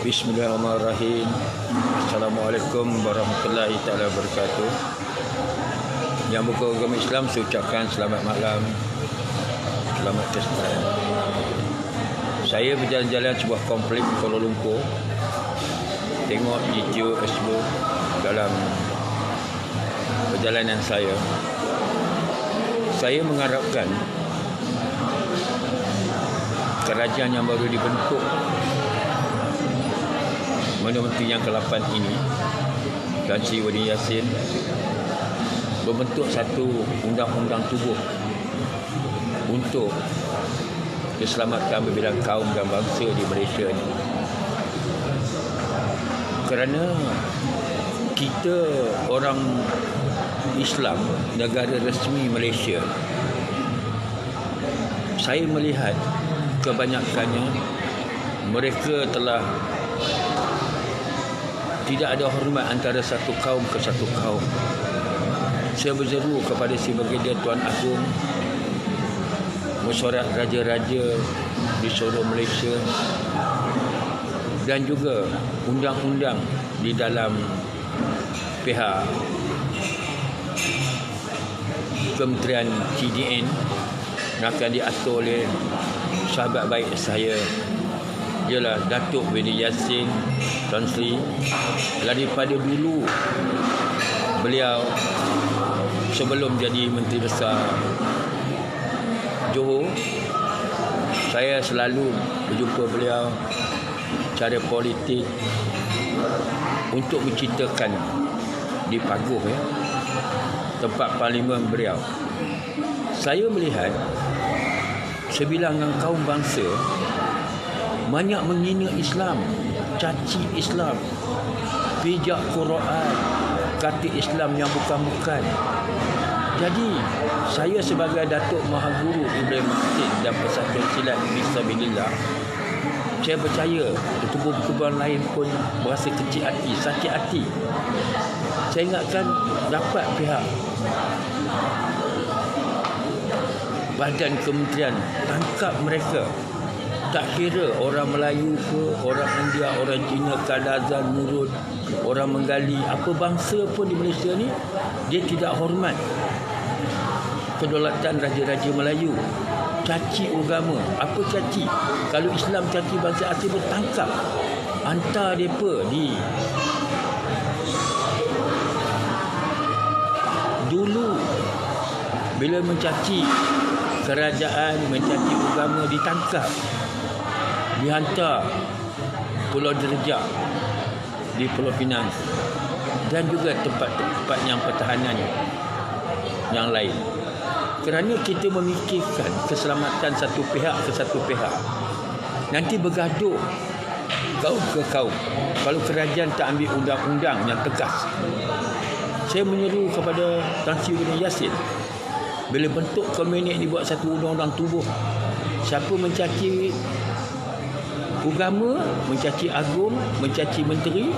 Bismillahirrahmanirrahim. Assalamualaikum warahmatullahi taala wabarakatuh. Yang bukan agama Islam, saya ucapkan selamat malam, selamat kesempatan. Saya berjalan-jalan sebuah komplek Kuala Lumpur, tengok video tersebut dalam perjalanan saya. Saya mengharapkan kerajaan yang baru dibentuk Menteri yang ke-8 ini, Tan Sri Yassin, membentuk satu undang-undang tubuh untuk keselamatan berbilang kaum dan bangsa di Malaysia ini. Kerana kita orang Islam, negara resmi Malaysia, saya melihat kebanyakannya mereka telah tidak ada hormat antara satu kaum ke satu kaum. Saya berseru kepada si Baginda Tuan Agong, mesyuarat raja-raja di seluruh Malaysia, dan juga undang-undang di dalam pihak Kementerian CDN akan diatur oleh sahabat baik saya, ialah Datuk bin Yassin Tan Sri. Daripada dulu beliau sebelum jadi Menteri Besar Johor, saya selalu berjumpa beliau cara politik untuk menceritakan di Paguh, tempat parlimen beliau. Saya melihat sebilangan kaum bangsa banyak menghina Islam, caci Islam, pijak Quran, kata Islam yang bukan-bukan. Jadi, saya sebagai Datuk Mahaguru Ibrahim Mahathir dan Persatuan Silat Fisabilillah, saya percaya tubuh-tubuhan lain pun berasa kecil hati, sakit hati. Saya ingatkan dapat pihak badan kementerian tangkap mereka. Tak kira orang Melayu ke, orang India, orang Cina, Kadazan, Murud, orang Menggali, apa bangsa pun di Malaysia ni, dia tidak hormat kedaulatan Raja-Raja Melayu. Caci agama. Apa caci? Kalau Islam caci bangsa asing, bertangkap, hantar mereka di dulu. Bila mencaci kerajaan, mencaci agama, ditangkap, dihantar Pulau Derajat di Pulau Pinang, dan juga tempat-tempat yang pertahanan yang lain. Kerana kita memikirkan keselamatan satu pihak ke satu pihak, nanti bergaduh kaum ke kaum kalau kerajaan tak ambil undang-undang yang tegas. Saya menyeru kepada Tan Sri Yassin, bila bentuk Komunik ni buat satu undang-undang tubuh, siapa mencaci agama, mencaci agung, mencaci menteri,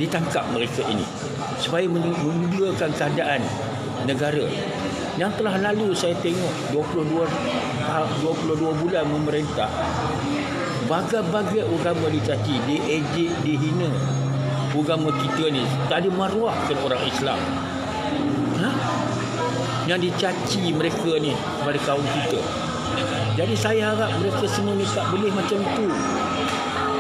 ditangkap mereka ini, supaya memulakan keadaan negara. Yang telah lalu saya tengok 22 bulan memerintah, bagai-bagai agama dicaci, diejek, dihina. Agama kita ni tak ada maruah ke orang Islam. Yang dicaci mereka ni pada kaum kita. Jadi saya harap mereka semua ni tak boleh macam itu.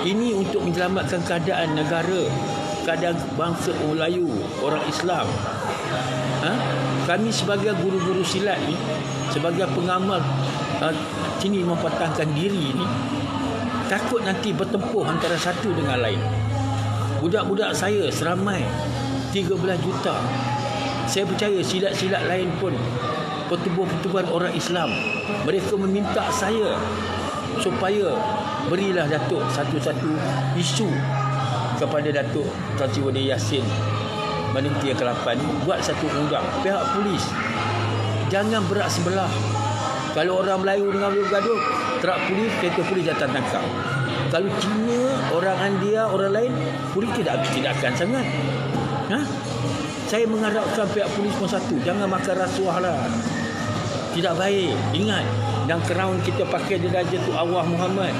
Ini untuk menyelamatkan keadaan negara, keadaan bangsa Melayu, orang Islam. Kami sebagai guru-guru silat ni, sebagai pengamal sini mempertahankan diri ni, takut nanti bertempuh antara satu dengan lain. Budak-budak saya seramai 13 juta. Saya percaya silat-silat lain pun, pertubuhan-pertubuhan orang Islam, mereka meminta saya supaya berilah Datuk satu-satu isu kepada Datuk Tan Sri Yassin, Menteri yang ke-8, buat satu undang. Pihak polis jangan berat sebelah. Kalau orang Melayu dengan bergaduh, terak polis, kereta polis datang tangkap. Kalau Cina, orang India, orang lain, polis tidak akan sangat. Saya mengharapkan pihak polis pun satu, jangan makan rasuah lah. Tidak baik. Ingat, dan crown kita pakai derajat tu Allah Muhammad.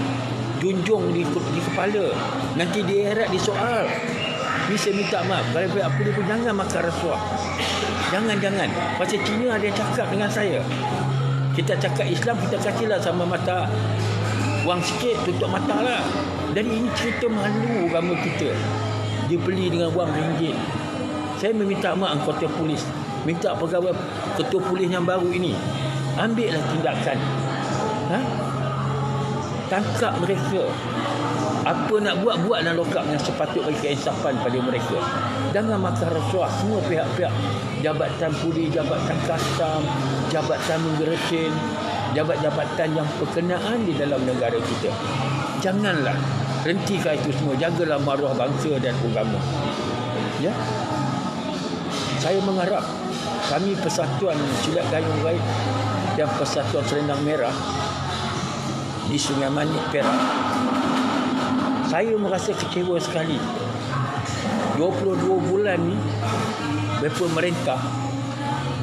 junjung di kepala. Nanti di akhirat disoal. Ni saya minta maaf. Kalau pihak polis pun jangan makan rasuah. Jangan. Pasal Cina ada yang cakap dengan saya. Kita cakap Islam, kita kasihlah sama mata wang sikit, tutup mata lah. Jadi ini cerita malu agama kita. Dibeli dengan wang ringgit. Saya meminta maaf anggota polis. Minta pegawai ketua polis yang baru ini, ambillah tindakan. Tangkap mereka. Apa nak buat dan lokap yang sepatut bagi keinsafan pada mereka. Jangan makan rasuah. Semua pihak-pihak, jabatan polis, jabatan kastam, jabatan migresen, jabatan yang berkenaan di dalam negara kita. Janganlah. Hentikan itu semua. Jagalah maruah bangsa dan agama. Ya. Saya mengharap kami Persatuan Silat Gayung Gaib dan Persatuan Selendang Merah di Sungai Manik, Perak, saya merasa kecewa sekali. 22 bulan ni pemerintah,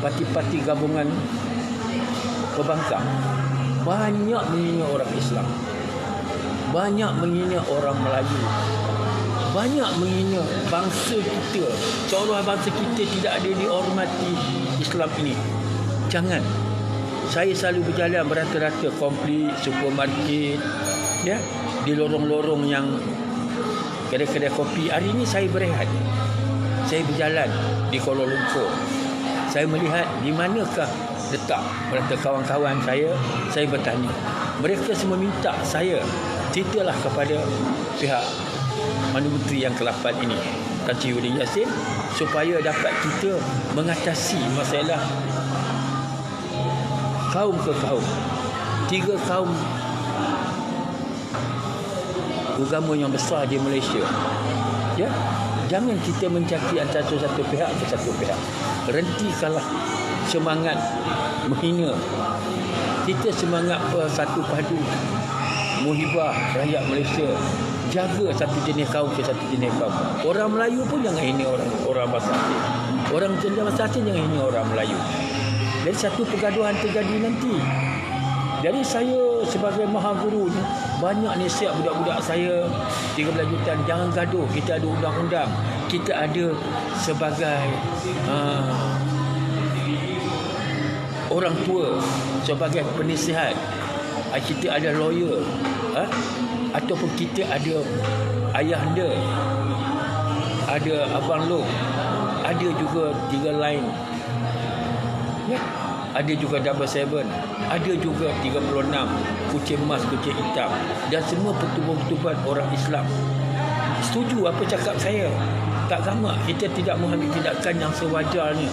parti-parti gabungan pembangkang banyak menghina orang Islam, banyak menghina orang Melayu, banyak menghina bangsa kita, seolah bangsa kita tidak ada dihormati Islam ini. Jangan. Saya selalu berjalan berata-rata komplit, supermarket, ya, di lorong-lorong yang kedai-kedai kopi. Hari ini saya berehat. Saya berjalan di Kuala Lumpur. Saya melihat di manakah letak berata kawan-kawan saya bertanya. Mereka semua minta saya ceritalah kepada pihak Mana Menteri yang ke-8 ini, Tan Sri Yassin, supaya dapat kita mengatasi masalah kaum ke kaum. 3 kaum agama yang besar di Malaysia. Ya, jangan kita mencaci antara satu pihak ke satu pihak. Hentikanlah semangat menghina. Kita semangat persatu padu, muhibah rakyat Malaysia. Jaga satu jenis kaum ke satu jenis kaum. Orang Melayu pun jangan hina orang bahasa asing. Orang bahasa asing jangan hina orang Melayu. Jadi satu pergaduhan terjadi nanti. Jadi saya sebagai maha guru ni banyak nasihat budak-budak saya 13 juta, jangan gaduh. Kita ada undang-undang. Kita ada sebagai orang tua, sebagai penasihat. Kita ada lawyer, ataupun kita ada ayahanda, ada abang long, ada juga 3 line, ya, ada juga double 7, ada juga 36, kucing emas, kucing hitam, dan semua pertubuhan-pertubuhan orang Islam. Setuju apa cakap saya? Tak gamak, kita tidak mengambil tindakan yang sewajarnya.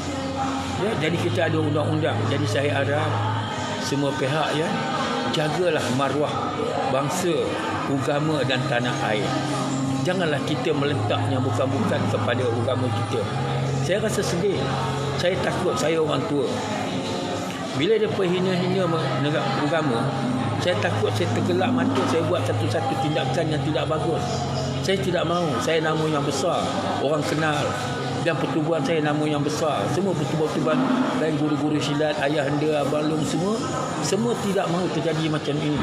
Ya, jadi kita ada undang-undang. Jadi saya harap semua pihak, ya, jagalah maruah bangsa, agama dan tanah air. Janganlah kita meletaknya bukan-bukan kepada agama kita. Saya rasa sedih. Saya takut saya orang tua. Bila dia hina-hina agama, saya takut saya tergelak mata, saya buat satu-satu tindakan yang tidak bagus. Saya tidak mahu. Saya nama yang besar, orang kenal, dan pertubuhan saya nama yang besar. Semua pertubuhan lain, guru-guru silat, ayahanda, abang long, semua tidak mahu terjadi macam ini.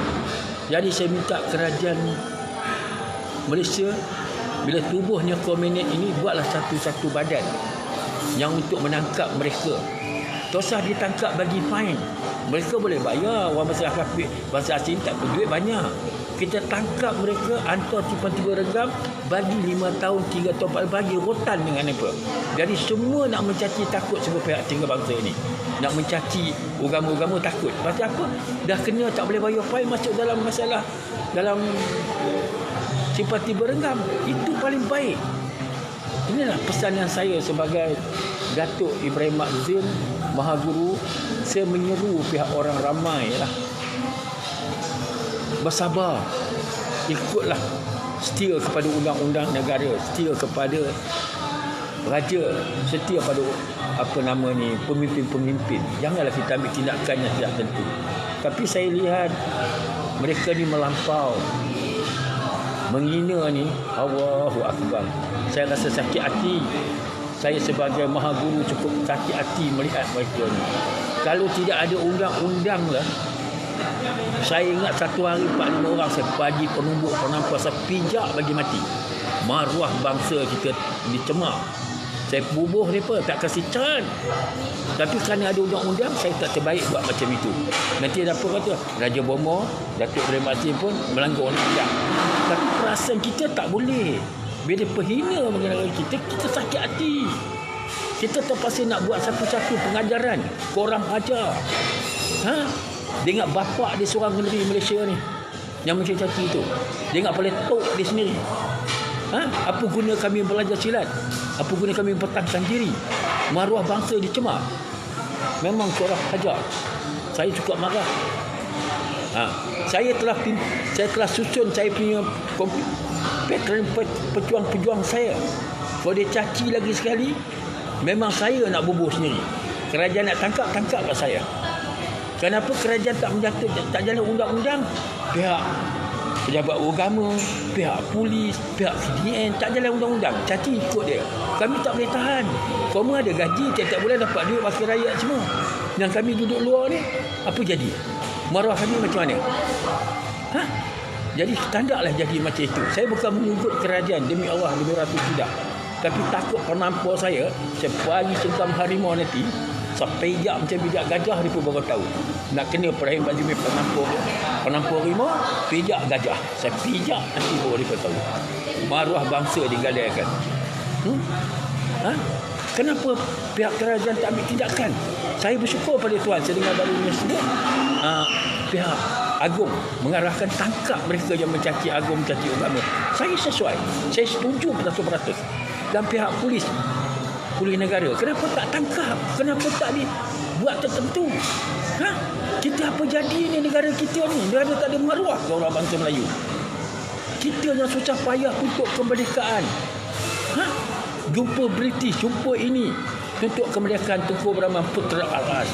Jadi saya minta kerajaan Malaysia, bila tubuhnya komunis ini, buatlah satu-satu badan yang untuk menangkap mereka. Tak usah ditangkap bagi fine. Mereka boleh bayar. Orang bahasa asing tak duit banyak. Kita tangkap mereka, hantar tiba-tiba regam, bagi 5 tahun, 3 tahun, bagi rotan dengan apa. Jadi semua nak mencaci, takut semua pihak tinggal bangsa ini. Nak mencaci agama-agama, takut. Pasal apa? Dah kena tak boleh bayar fine, masuk dalam masalah, dalam simpati berengam. Itu paling baik. Inilah pesan yang saya sebagai Datuk Ibrahim Makzin, Maha Guru. Saya menyeru pihak orang ramai lah, bersabar, ikutlah, setia kepada undang-undang negara, setia kepada raja, setia pada pemimpin-pemimpin. Janganlah kita ambil tindakan yang tidak tentu. Tapi saya lihat mereka ni melampau, menghina ni, Allahu Akbar. Saya rasa sakit hati. Saya sebagai Maha Guru cukup sakit hati melihat mereka ni. Kalau tidak ada undang-undang lah, Saya ingat satu hari 4-5 orang saya pagi penumbuk penampas, saya pijak bagi mati. Maruah bangsa kita dicemar. Saya bubuh mereka, tak kasih can. Tapi kerana ada undang-undang, saya tak terbaik buat macam itu. Nanti ada apa kata, Raja Bomo, Datuk Ibrahim Matin pun melanggar undang-undang. Tapi perasaan kita tak boleh. Bila perhina negara kita, kita sakit hati. Kita terpaksa nak buat satu-satu pengajaran. Korang ajar. Dia ingat bapak dia seorang negeri Malaysia ni, yang mencaci itu. Dia ingat boleh tok dia sendiri. Apa guna kami belajar silat? Apa guna kami mempertahankan diri? Maruah bangsa dicemar. Memang korang ajar. Saya cukup marah. Saya telah susun saya punya pattern pejuang-pejuang saya. Kalau dia caci lagi sekali, memang saya nak bubuh sendiri. Kerajaan nak tangkaplah saya. Kenapa kerajaan tak jalan undang-undang? Pihak pejabat agama, pihak polis, pihak CDN tak jalan undang-undang. Caci ikut dia. Kami tak boleh tahan. Kamu ada gaji, tiap-tiap bulan dapat duit wakil rakyat semua. Yang kami duduk luar ni, apa jadi? Maruah kami macam mana? Jadi tandaklah jadi macam itu. Saya bukan menyebut kerajaan, demi Allah, demi Ratu tidak. Tapi takut penampar saya pagi cengkam harimau nanti, saya pijak macam bijak gajah, dia pun baru tahu. Nak kena Ibrahim Matin penampar harimau, pijak gajah. Saya pijak nanti baru dia pun tahu. Maruah bangsa digadaikan. Kenapa pihak kerajaan tak ambil tindakan? Saya bersyukur pada Tuhan, saya dengar baru ni sebut pihak Agong mengarahkan tangkap mereka yang mencaci Agong, mencaci agama. Saya sesuai, saya setuju 100%. Dan pihak polis negara, kenapa tak tangkap? Kenapa tak dibuat tertentu? Kita apa jadi ni negara kita ni? Negara tak ada maruah ke orang bangsa Melayu? Kita yang susah payah untuk kemerdekaan. Jumpa British, jumpa ini untuk kemerdekaan Tunku Abdul Putra Al-As.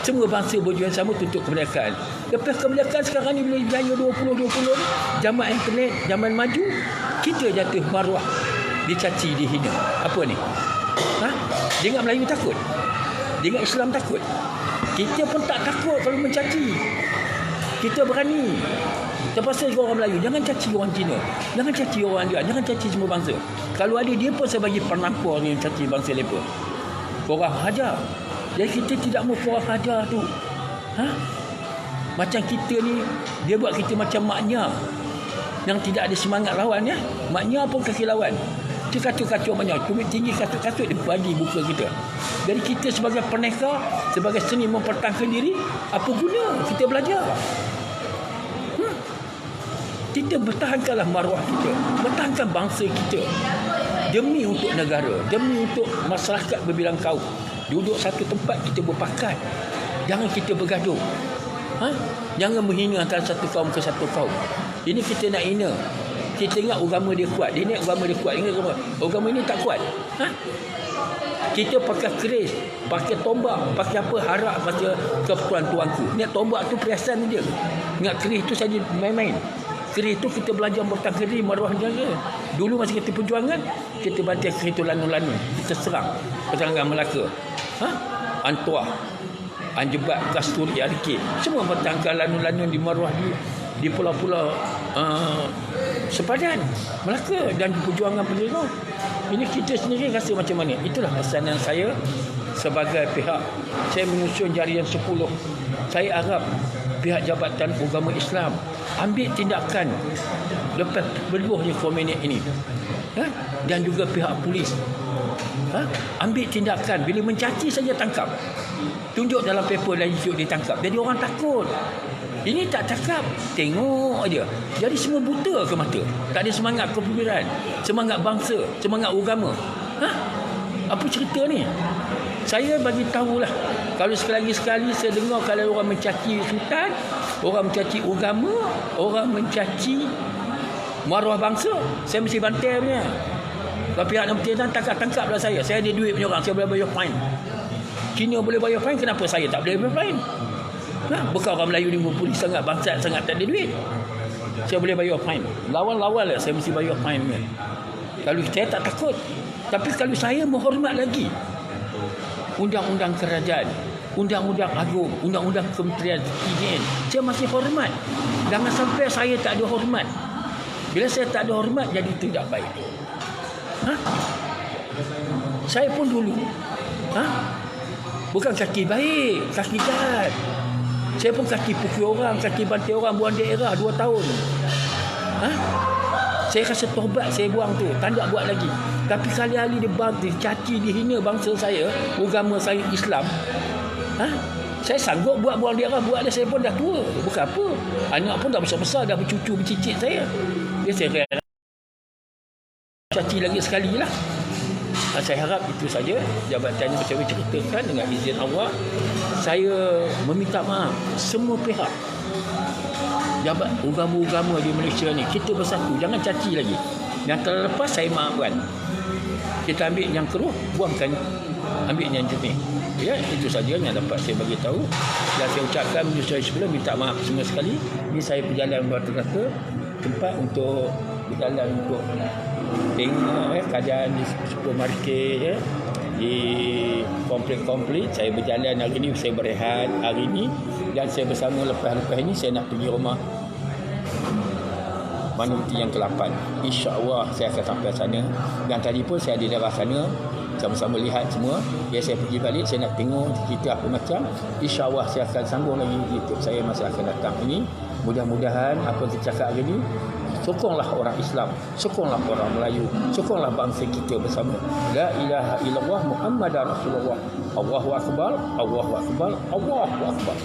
Semua bangsa berjuang sama untuk kemerdekaan. Lepas kemerdekaan sekarang ni, bila jaya 2020 ni, zaman internet, zaman maju, kita jatuh maruah, dicaci, dihina. Apa ni? Dia ingat Melayu takut? Dia ingat Islam takut? Kita pun tak takut kalau mencaci. Kita berani. Terpaksa orang Melayu, jangan caci orang Cina, jangan caci orang India, jangan caci semua bangsa. Kalau ada dia pun sebagai penampar yang caci bangsa mereka. Korang hajar. Jadi kita tidak mahu korang hajar tu. Macam kita ni, dia buat kita macam maknya yang tidak ada semangat lawan ya. Maknya pun kaki lawan. Dia kacau-kacau banyak. Tumit tinggi kacau-kacau dia bagi buka kita. Jadi kita sebagai peneka, sebagai seni mempertahankan diri, apa guna kita belajar? Kita bertahankanlah maruah kita, bertahankan bangsa kita, demi untuk negara, demi untuk masyarakat berbilang kaum. Duduk satu tempat, kita berpakat. Jangan kita bergaduh. Jangan menghina antara satu kaum ke satu kaum. Ini kita nak hina. Kita ingat agama dia kuat. Dia ingat agama dia kuat. Ingat agama ini tak kuat. Kita pakai keris, pakai tombak, pakai apa, harap baca keperluan tuanku. Ingat tombak tu perhiasan dia. Ingat keris tu saja main-main. Keris tu kita belajar bertahan diri, maruah jaga. Dulu masa kita perjuangan, kita bantai keris tu lanun-lanun. Kita serang perjuangan Melaka. Antuah, Anjebat, Kasturi, Arikid. Semua bertahankan lanun-lanun di maruah di pulau-pulau sepadan Melaka dan perjuangan pendirian. Ini kita sendiri rasa macam mana? Itulah pesanan saya sebagai pihak. Saya menyusun jarian 10. Saya harap pihak Jabatan Agama Islam ambil tindakan lepas berbuahnya komunik ini. Dan juga pihak polis ambil tindakan. Bila mencaci saja tangkap, tunjuk dalam paper dan isu ditangkap. Jadi orang takut. Ini tak cakap, tengok aja. Jadi semua buta ke mata. Tak ada semangat kepemimpinaan, semangat bangsa, semangat agama. Apa cerita ni? Saya bagi tahulah. Kalau sekali saya dengar kalau orang mencaci sultan, orang mencaci agama, orang mencaci maruah bangsa, saya mesti bantai punya. Kalau pihak nak bertindak, tangkaplah saya. Saya ada duit punya orang, saya boleh bayar fine. Cina boleh bayar fine, kenapa saya tak boleh bayar fine? Bukan orang Melayu ni polis sangat, bangsat sangat, tak ada duit. Saya boleh bayar fine. Lawan-lawan lah, saya mesti bayar fine punya. Kalau saya tak takut. Tapi kalau saya menghormat lagi undang-undang kerajaan, undang-undang agung, undang-undang kementerian ini, saya masih hormat. Jangan sampai saya tak ada hormat. Bila saya tak ada hormat, jadi tidak baik. Saya pun dulu bukan kaki baik, kaki jahat. Saya pun kaki pukul orang, kaki bantai orang, buang daerah 2 tahun. Saya rasa tobat, saya buang tu, tak nak buat lagi. Tapi kali-kali dia bantai, caci, dihina bangsa saya, agama saya Islam. Saya sanggup buang daerah, buat dia. Saya pun dah tua, bukan apa. Anak pun dah besar-besar, dah bercucu, bercicit saya. Dia saya caci lagi sekali lah. Saya harap itu saja jabatannya saya ceritakan dengan izin Allah. Saya meminta maaf semua pihak. Jabat agama-agama di Malaysia ni, kita bersatu, jangan caci lagi. Yang terlepas saya maafkan. Kita ambil yang keruh, buangkan, ambil yang jernih. Ya, itu saja yang dapat saya bagi tahu. Dan saya ucapkan menyusul sebelum minta maaf semua sekali. Ini saya berjalan rata-rata tempat untuk berjalan untuk tengok keadaan di supermarket, di komplek-komplek. Saya berjalan hari ini, saya berehat hari ini, dan saya bersama lepas-lepas ini saya nak pergi rumah Manuti yang ke-8. InsyaAllah saya akan sampai sana. Dan tadi pun saya di daerah sana, sama-sama lihat semua. Ya, saya pergi balik, saya nak tengok kita apa macam. InsyaAllah saya akan sambung lagi YouTube saya masa akan datang ini. Mudah-mudahan apa yang kita cakap hari ini, sokonglah orang Islam, sokonglah orang Melayu, sokonglah bangsa kita bersama. La ilaha illallah Muhammadar Rasulullah. Allahu akbar, Allahu akbar, Allahu akbar.